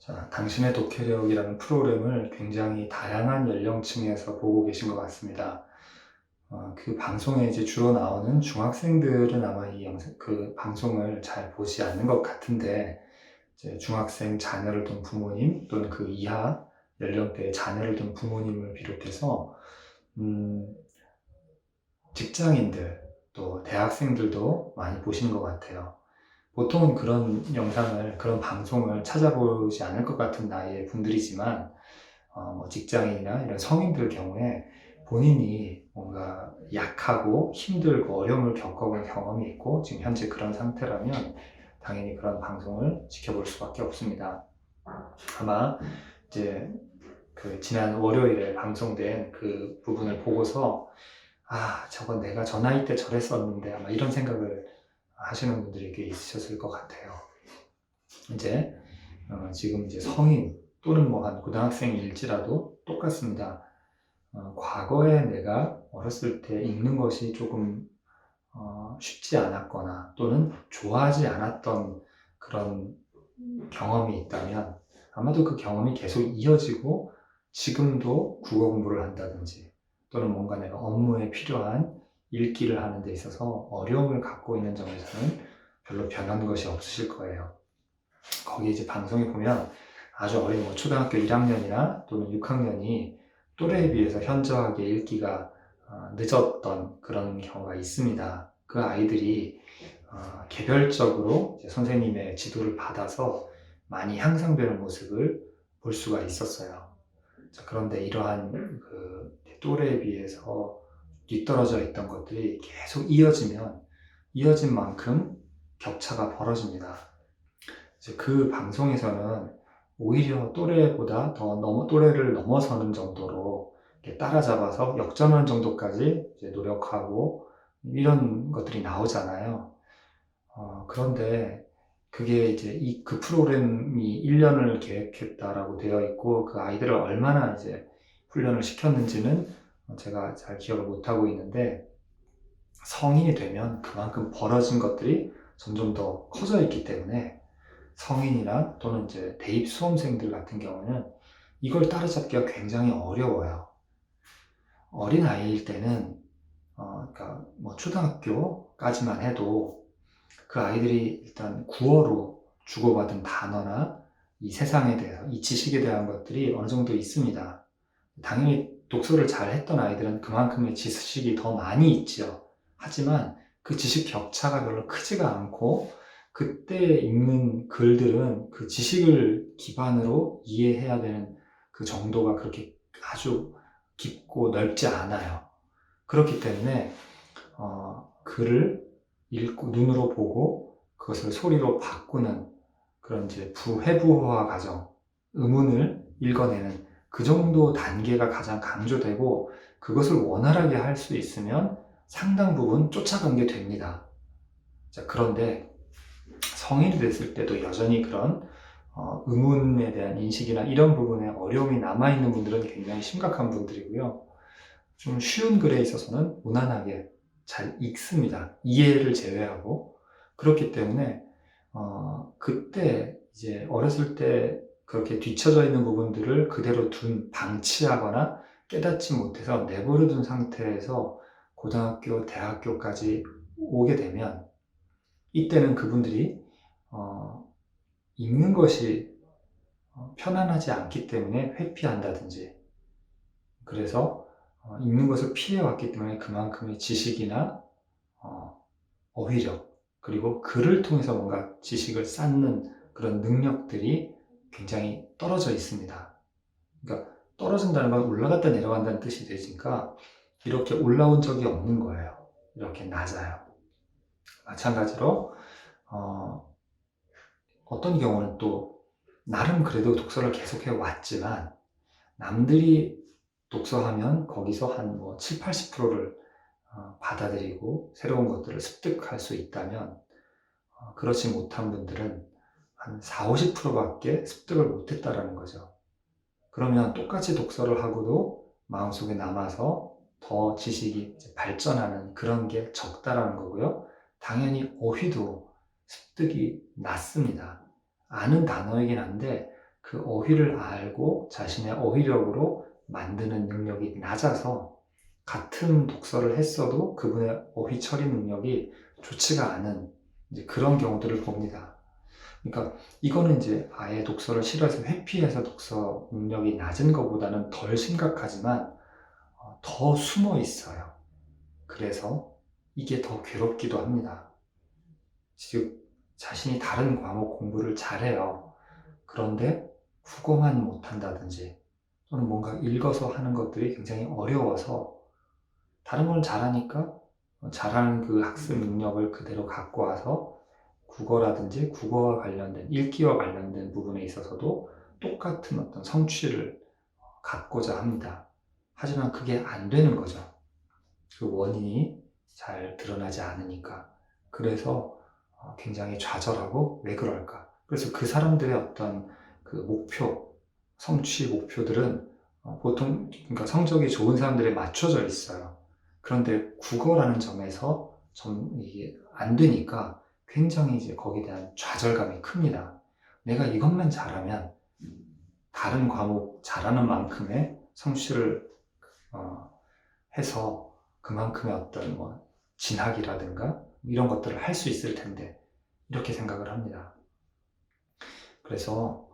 자, 당신의 독해력이라는 프로그램을 굉장히 다양한 연령층에서 보고 계신 것 같습니다. 그 방송에 이제 주로 나오는 중학생들은 아마 그 방송을 잘 보지 않는 것 같은데, 이제 중학생 자녀를 둔 부모님 또는 그 이하 연령대의 자녀를 둔 부모님을 비롯해서, 직장인들 또 대학생들도 많이 보시는 것 같아요. 보통은 그런 영상을, 그런 방송을 찾아보지 않을 것 같은 나이의 분들이지만, 뭐 직장인이나 이런 성인들 경우에 본인이 뭔가 약하고 힘들고 어려움을 겪어본 경험이 있고 지금 현재 그런 상태라면 당연히 그런 방송을 지켜볼 수밖에 없습니다. 아마 이제 그 지난 월요일에 방송된 그 부분을 보고서 저건 내가 저 나이 때 저랬었는데 아마 이런 생각을 하시는 분들이 꽤 있으셨을 것 같아요. 이제 지금 이제 성인 또는 뭐 한 고등학생일지라도 똑같습니다. 과거에 내가 어렸을 때 읽는 것이 조금 쉽지 않았거나 또는 좋아하지 않았던 그런 경험이 있다면 아마도 그 경험이 계속 이어지고 지금도 국어 공부를 한다든지 또는 뭔가 내가 업무에 필요한 읽기를 하는 데 있어서 어려움을 갖고 있는 점에서는 별로 변한 것이 없으실 거예요. 거기 이제 방송에 보면 아주 어린 뭐 초등학교 1학년이나 또는 6학년이 또래에 비해서 현저하게 읽기가 늦었던 그런 경우가 있습니다. 그 아이들이 개별적으로 이제 선생님의 지도를 받아서 많이 향상되는 모습을 볼 수가 있었어요. 자, 그런데 이러한 그 또래에 비해서 뒤떨어져 있던 것들이 계속 이어진 만큼 격차가 벌어집니다. 이제 그 방송에서는 오히려 또래보다 또래를 넘어서는 정도로 따라잡아서 역전하는 정도까지 이제 노력하고 이런 것들이 나오잖아요. 그런데 그게 이제 그 프로그램이 1년을 계획했다라고 되어 있고 그 아이들을 얼마나 이제 훈련을 시켰는지는 제가 잘 기억을 못하고 있는데, 성인이 되면 그만큼 벌어진 것들이 점점 더 커져 있기 때문에 성인이나 또는 이제 대입 수험생들 같은 경우는 이걸 따라잡기가 굉장히 어려워요. 어린 아이일 때는 그러니까 뭐 초등학교까지만 해도 그 아이들이 일단 구어로 주고받은 단어나 이 세상에 대해서, 이 지식에 대한 것들이 어느 정도 있습니다. 당연히 독서를 잘 했던 아이들은 그만큼의 지식이 더 많이 있죠. 하지만 그 지식 격차가 별로 크지가 않고 그때 읽는 글들은 그 지식을 기반으로 이해해야 되는 그 정도가 그렇게 아주 깊고 넓지 않아요. 그렇기 때문에 글을 읽고 눈으로 보고 그것을 소리로 바꾸는 그런 이제 부회부화 과정, 의문을 읽어내는 그 정도 단계가 가장 강조되고 그것을 원활하게 할 수 있으면 상당 부분 쫓아가게 됩니다. 자, 그런데 성인이 됐을 때도 여전히 그런 의문에 대한 인식이나 이런 부분에 어려움이 남아있는 분들은 굉장히 심각한 분들이고요. 좀 쉬운 글에 있어서는 무난하게 잘 읽습니다. 이해를 제외하고. 그렇기 때문에 그때 이제 어렸을 때 그렇게 뒤쳐져 있는 부분들을 그대로 방치하거나 깨닫지 못해서 내버려 둔 상태에서 고등학교, 대학교까지 오게 되면 이때는 그분들이 읽는 것이 편안하지 않기 때문에 회피한다든지, 그래서 읽는 것을 피해왔기 때문에 그만큼의 지식이나 어휘력, 그리고 글을 통해서 뭔가 지식을 쌓는 그런 능력들이 굉장히 떨어져 있습니다. 그러니까 떨어진다는 건 올라갔다 내려간다는 뜻이 되니까 이렇게 올라온 적이 없는 거예요. 이렇게 낮아요. 마찬가지로 어떤 경우는 또 나름 그래도 독서를 계속해 왔지만 남들이 독서하면 거기서 한 뭐 7, 80%를 받아들이고 새로운 것들을 습득할 수 있다면 그렇지 못한 분들은 한 4, 50%밖에 습득을 못했다라는 거죠. 그러면 똑같이 독서를 하고도 마음속에 남아서 더 지식이 발전하는 그런 게 적다라는 거고요. 당연히 어휘도 습득이 낮습니다. 아는 단어이긴 한데 그 어휘를 알고 자신의 어휘력으로 만드는 능력이 낮아서 같은 독서를 했어도 그분의 어휘 처리 능력이 좋지가 않은 이제 그런 경우들을 봅니다. 그러니까 이거는 이제 아예 독서를 싫어해서 회피해서 독서 능력이 낮은 것보다는 덜 심각하지만 더 숨어 있어요. 그래서 이게 더 괴롭기도 합니다. 즉, 자신이 다른 과목 공부를 잘해요. 그런데 국어만 못한다든지 또는 뭔가 읽어서 하는 것들이 굉장히 어려워서 다른 걸 잘하니까 잘하는 그 학습 능력을 그대로 갖고 와서 국어라든지 국어와 관련된 읽기와 관련된 부분에 있어서도 똑같은 어떤 성취를 갖고자 합니다. 하지만 그게 안 되는 거죠. 그 원인이 잘 드러나지 않으니까. 그래서 굉장히 좌절하고 왜 그럴까? 그래서 그 사람들의 어떤 그 목표, 성취 목표들은 보통 그러니까 성적이 좋은 사람들에 맞춰져 있어요. 그런데 국어라는 점에서 좀 이게 안 되니까 굉장히 이제 거기에 대한 좌절감이 큽니다. 내가 이것만 잘하면 다른 과목 잘하는 만큼의 성취를 해서 그만큼의 어떤 뭐 진학이라든가 이런 것들을 할 수 있을 텐데 이렇게 생각을 합니다. 그래서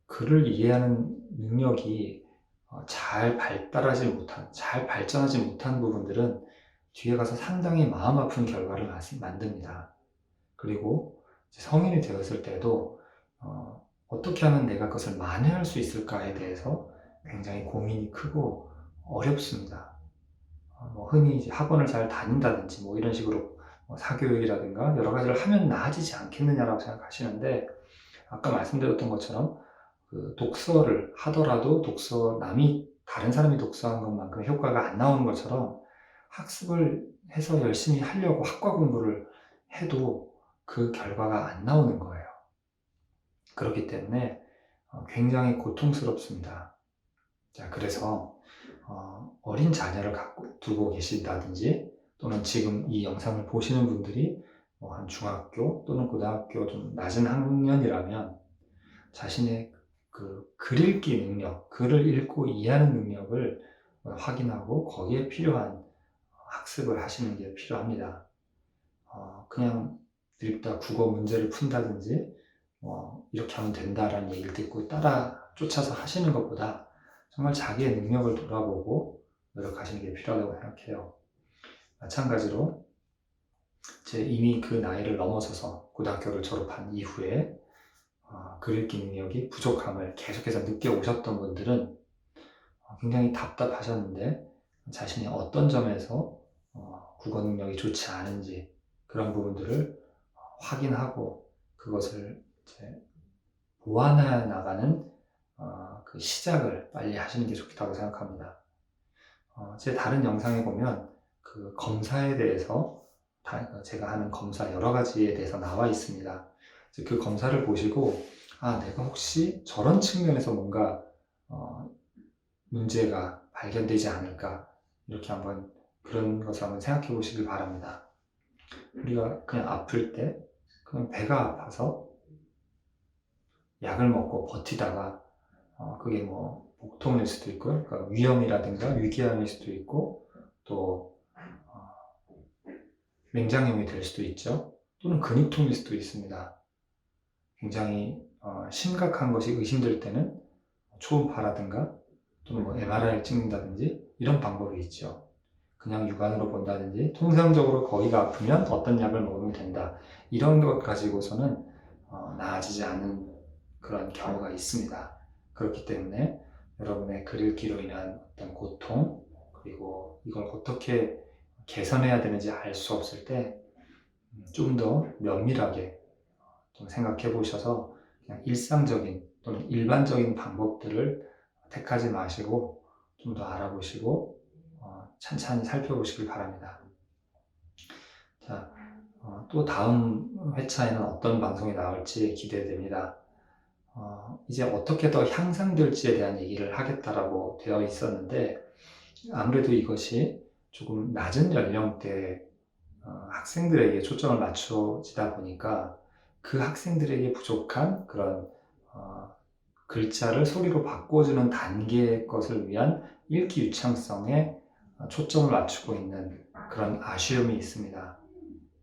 글을 이해하는 능력이 잘 발전하지 못한 부분들은 뒤에 가서 상당히 마음 아픈 결과를 만듭니다. 그리고 성인이 되었을 때도 어떻게 하면 내가 그것을 만회할 수 있을까에 대해서 굉장히 고민이 크고 어렵습니다. 뭐 흔히 이제 학원을 잘 다닌다든지 뭐 이런 식으로 사교육이라든가 여러 가지를 하면 나아지지 않겠느냐라고 생각하시는데 아까 말씀드렸던 것처럼 그 독서를 하더라도 다른 사람이 독서한 것만큼 효과가 안 나오는 것처럼 학습을 해서 열심히 하려고 학과 공부를 해도 그 결과가 안 나오는 거예요. 그렇기 때문에 굉장히 고통스럽습니다. 자, 그래서 어린 자녀를 두고 계신다든지 또는 지금 이 영상을 보시는 분들이 한 중학교 또는 고등학교 좀 낮은 학년이라면 자신의 그 글 읽기 능력, 글을 읽고 이해하는 능력을 확인하고 거기에 필요한 학습을 하시는 게 필요합니다. 그냥 늙다 국어 문제를 푼다든지 이렇게 하면 된다라는 얘기를 듣고 따라 쫓아서 하시는 것보다 정말 자기의 능력을 돌아보고 노력하시는 게 필요하다고 생각해요. 마찬가지로 이미 그 나이를 넘어서서 고등학교를 졸업한 이후에 글 읽기 능력이 부족함을 계속해서 느껴오셨던 분들은 굉장히 답답하셨는데 자신이 어떤 점에서 국어 능력이 좋지 않은지 그런 부분들을 확인하고 그것을 이제 보완해 나가는 그 시작을 빨리 하시는 게 좋다고 생각합니다. 제 다른 영상에 보면 그 검사에 대해서 제가 하는 검사 여러 가지에 대해서 나와 있습니다. 그 검사를 보시고 내가 혹시 저런 측면에서 뭔가 문제가 발견되지 않을까 이렇게 한번 그런 것을 한번 생각해 보시길 바랍니다. 우리가 그냥 아플 때 그냥 배가 아파서 약을 먹고 버티다가 그게 뭐 복통일 수도 있고요. 그러니까 위염이라든가 위궤양일 수도 있고 또 맹장염이 될 수도 있죠. 또는 근육통일 수도 있습니다. 굉장히 심각한 것이 의심될 때는 초음파라든가 또는 뭐 MRI를 찍는다든지 이런 방법이 있죠. 그냥 육안으로 본다든지 통상적으로 거기가 아프면 어떤 약을 먹으면 된다. 이런 것 가지고서는 나아지지 않는 그런 경우가 있습니다. 그렇기 때문에 여러분의 글 읽기로 인한 어떤 고통 그리고 이걸 어떻게 개선해야 되는지 알 수 없을 때 좀 더 면밀하게 좀 생각해 보셔서 그냥 일상적인 또는 일반적인 방법들을 택하지 마시고 좀 더 알아보시고 찬찬히 살펴보시길 바랍니다. 자, 또 다음 회차에는 어떤 방송이 나올지 기대됩니다. 이제 어떻게 더 향상될지에 대한 얘기를 하겠다라고 되어 있었는데 아무래도 이것이 조금 낮은 연령대 학생들에게 초점을 맞춰지다 보니까 그 학생들에게 부족한 그런 글자를 소리로 바꿔주는 단계의 것을 위한 읽기 유창성에 초점을 맞추고 있는 그런 아쉬움이 있습니다.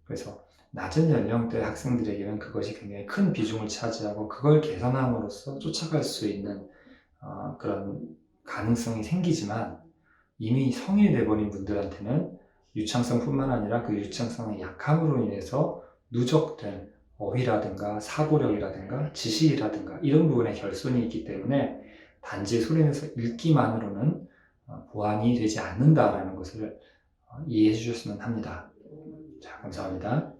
그래서 낮은 연령대 학생들에게는 그것이 굉장히 큰 비중을 차지하고 그걸 개선함으로써 쫓아갈 수 있는 그런 가능성이 생기지만 이미 성인이 돼버린 분들한테는 유창성뿐만 아니라 그 유창성의 약함으로 인해서 누적된 어휘라든가 사고력이라든가 지식이라든가 이런 부분에 결손이 있기 때문에 단지 소리내서 읽기만으로는 보완이 되지 않는다라는 것을 이해해 주셨으면 합니다. 자, 감사합니다.